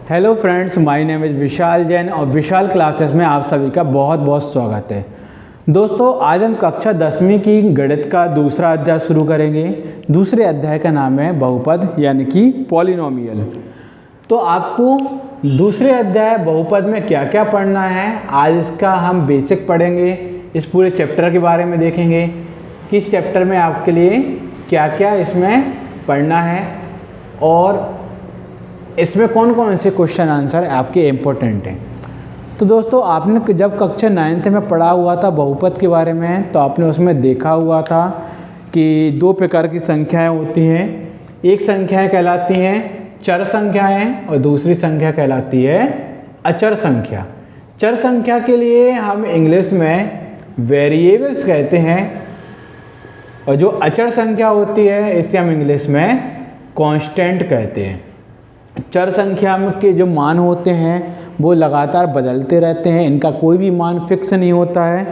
Hello friends, my name is Vishal Jain और Vishal classes में आप सभी का बहुत बहुत स्वागत है। दोस्तों, आज हम कक्षा 10वीं की गणित का दूसरा अध्याय शुरू करेंगे। दूसरे अध्याय का नाम है बहुपद यानी कि पॉलिनोमियल। तो आपको दूसरे अध्याय बहुपद में क्या क्या पढ़ना है, आज इसका हम बेसिक पढ़ेंगे। इस पूरे चैप्टर के बारे में देखेंगे कि इस चैप्टर में आपके लिए क्या क्या इसमें पढ़ना है और इसमें कौन कौन से क्वेश्चन आंसर आपके इम्पोर्टेंट हैं। तो दोस्तों, आपने जब कक्षा 9th में पढ़ा हुआ था बहुपद के बारे में, तो आपने उसमें देखा हुआ था कि दो प्रकार की संख्याएं होती हैं। एक संख्याएं कहलाती हैं चर संख्याएं और दूसरी संख्या कहलाती है अचर संख्या। चर संख्या के लिए हम इंग्लिश में वेरिएबल्स कहते हैं और जो अचर संख्या होती है इसे हम इंग्लिश में कांस्टेंट कहते हैं। चर संख्या के जो मान होते हैं वो लगातार बदलते रहते हैं, इनका कोई भी मान फिक्स नहीं होता है।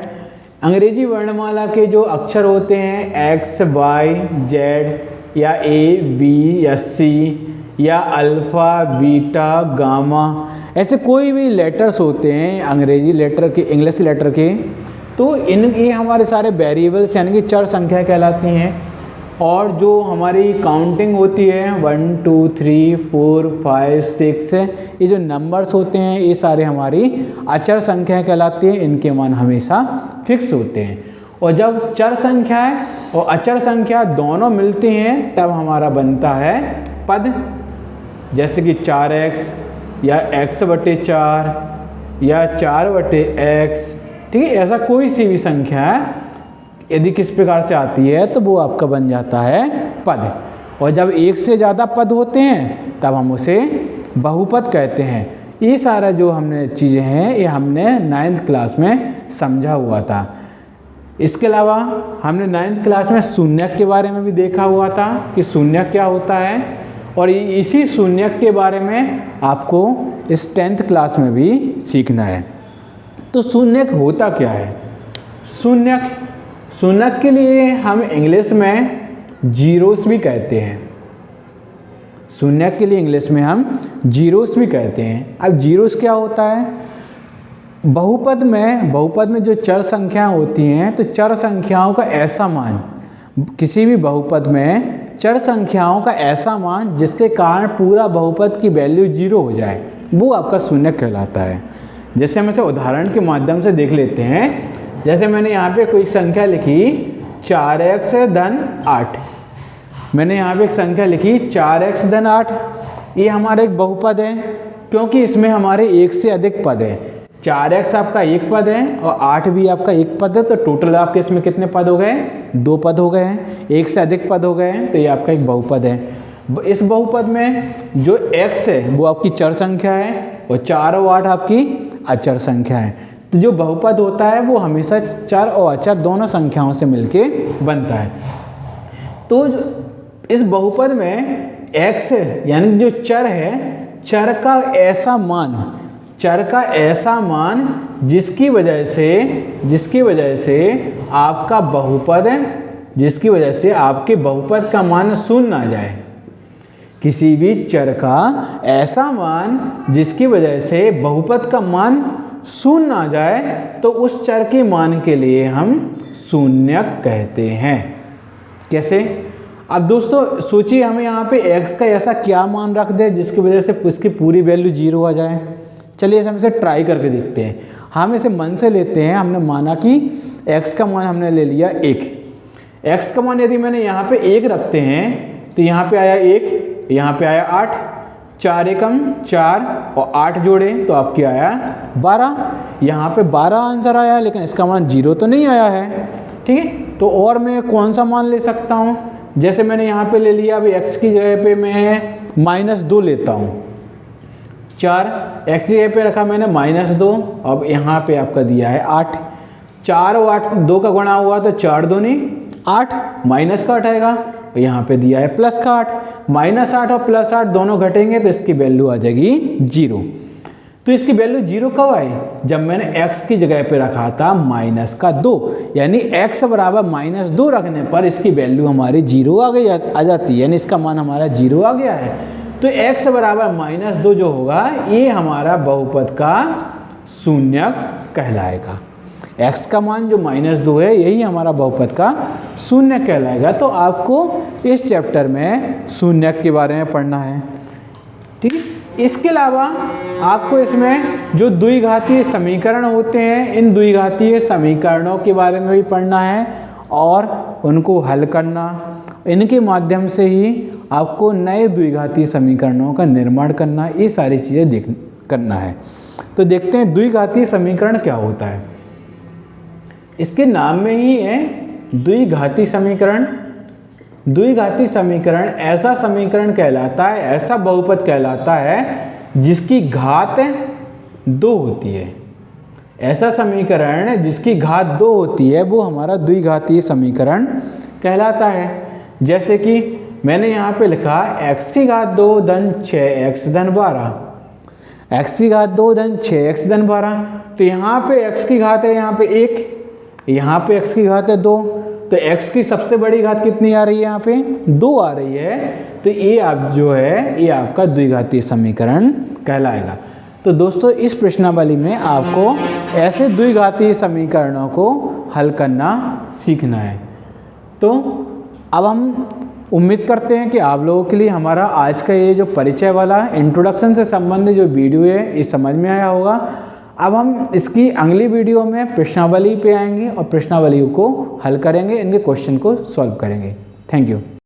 अंग्रेजी वर्णमाला के जो अक्षर होते हैं एक्स, वाई, जेड या ए, बी या सी या अल्फ़ा, बीटा, गामा, ऐसे कोई भी लेटर्स होते हैं अंग्रेजी लेटर के, इंग्लिश लेटर के, तो ये हमारे सारे वेरिएबल्स यानी कि चर संख्या कहलाती हैं। और जो हमारी काउंटिंग होती है 1 2 3 4 5 6, ये जो नंबर्स होते हैं ये सारे हमारी अचर संख्या कहलाती है, इनके मान हमेशा फिक्स होते हैं। और जब चर संख्याएं और अचर संख्या दोनों मिलती हैं तब हमारा बनता है पद, जैसे कि 4x या x/4 या 4/x, ठीक है। ऐसा कोई सी भी संख्या है यदि किस प्रकार से आती है तो वो आपका बन जाता है पद। और जब एक से ज़्यादा पद होते हैं तब हम उसे बहुपद कहते हैं। ये सारा जो हमने चीज़ें हैं ये हमने 9th क्लास में समझा हुआ था। इसके अलावा हमने 9th क्लास में शून्यक के बारे में भी देखा हुआ था कि शून्यक क्या होता है, और इसी शून्यक के बारे में आपको इस 10th क्लास में भी सीखना है। तो शून्यक होता क्या है? शून्यक के लिए हम इंग्लिश में जीरोस भी कहते हैं। शून्यक के लिए इंग्लिश में हम जीरोस भी कहते हैं। अब जीरोस क्या होता है? बहुपद में जो चर संख्याएं होती हैं, तो चर संख्याओं का ऐसा मान, किसी भी बहुपद में चर संख्याओं का ऐसा मान जिसके कारण पूरा बहुपद की वैल्यू 0 हो जाए, वो आपका शून्यक कहलाता है। जैसे हम इसे उदाहरण के माध्यम से देख लेते हैं। जैसे मैंने यहाँ पे कोई संख्या लिखी 4x/8, मैंने यहाँ पे एक संख्या लिखी 4x/8, ये हमारा एक बहुपद है क्योंकि इसमें हमारे एक से अधिक पद है। 4x आपका एक पद है और 8 भी आपका एक पद है, तो टोटल आपके इसमें कितने पद हो गए? 2 पद हो गए हैं। एक से अधिक पद हो गए हैं तो ये आपका एक बहुपद है। इस बहुपद में जो x है वो आपकी चर संख्या है और 4 और 8 आपकी अचर संख्या है। तो जो बहुपद होता है वो हमेशा चर और अचर दोनों संख्याओं से मिलके बनता है। तो इस बहुपद में x यानी जो चर है, चर का ऐसा मान जिसकी वजह से आपका बहुपद है, जिसकी वजह से आपके बहुपद का मान शून्य ना जाए। किसी भी चर का ऐसा मान जिसकी वजह से बहुपद का मान शून्य ना जाए तो उस चर के मान के लिए हम शून्यक कहते हैं। कैसे? अब दोस्तों सोचिए, हमें यहाँ पे x का ऐसा क्या मान रख दे जिसकी वजह से उसकी पूरी वैल्यू 0 आ जाए। चलिए हम इसे ट्राई करके देखते हैं। हम इसे मन से लेते हैं। हमने माना कि x का मान हमने ले लिया 1। x का मान यदि मैंने यहाँ पे 1 रखते हैं तो यहाँ पे आया 1, यहाँ पे आया 8, 4 एकम 4 और 8 जोड़े तो आपके आया 12। यहाँ पे 12 आंसर आया, लेकिन इसका मान 0 तो नहीं आया है, ठीक है। तो और मैं कौन सा मान ले सकता हूँ? जैसे मैंने यहाँ पे ले लिया, अभी x की जगह पे मैं -2 लेता हूँ। 4 x की जगह पे रखा मैंने -2, अब यहाँ पे आपका दिया है 8। 4 और 8 2 का गुणा हुआ तो 4 दूनी 8, माइनस का 8 आएगा, यहाँ पे दिया है प्लस का 8। -8 और +8 दोनों घटेंगे तो इसकी वैल्यू आ जाएगी 0। तो इसकी वैल्यू 0 कब आई? जब मैंने x की जगह पे रखा था -2, यानी x बराबर -2 रखने पर इसकी वैल्यू हमारी 0 आ जाती है, यानी इसका मान हमारा 0 आ गया है। तो x बराबर -2 जो होगा ये हमारा बहुपद का शून्यक कहलाएगा। x का मान जो -2 है यही हमारा बहुपद का शून्यक कहलाएगा। तो आपको इस चैप्टर में शून्यक के बारे में पढ़ना है, ठीक है। इसके अलावा आपको इसमें जो द्विघातीय समीकरण होते हैं इन द्विघातीय समीकरणों के बारे में भी पढ़ना है और उनको हल करना, इनके माध्यम से ही आपको नए द्विघातीय समीकरणों का निर्माण करना, ये सारी चीज़ें करना है। तो देखते हैं द्विघातीय समीकरण क्या होता है। इसके नाम में ही है द्विघातीय समीकरण। द्विघातीय समीकरण ऐसा समीकरण कहलाता है, ऐसा बहुपद कहलाता है जिसकी घात 2 होती है। ऐसा समीकरण जिसकी घात 2 होती है वो हमारा द्विघातीय समीकरण कहलाता है। जैसे कि मैंने यहाँ पे लिखा x की घात 2 धन 6x धन 12, x की घात 2 धन 6x धन 12। तो यहाँ पे x की घात है यहाँ पे 1, यहाँ पे x की घात है 2, तो x की सबसे बड़ी घात कितनी आ रही है, यहाँ पे 2 आ रही है। तो ये आप जो है ये आपका द्विघातीय समीकरण कहलाएगा। तो दोस्तों इस प्रश्नावली में आपको ऐसे द्विघातीय समीकरणों को हल करना सीखना है। तो अब हम उम्मीद करते हैं कि आप लोगों के लिए हमारा आज का ये जो परिचय वाला इंट्रोडक्शन से संबंधित जो वीडियो है ये समझ में आया होगा। अब हम इसकी अगली वीडियो में प्रश्नावली पे आएंगे और प्रश्नावलियों को हल करेंगे, इनके क्वेश्चन को सॉल्व करेंगे। Thank you.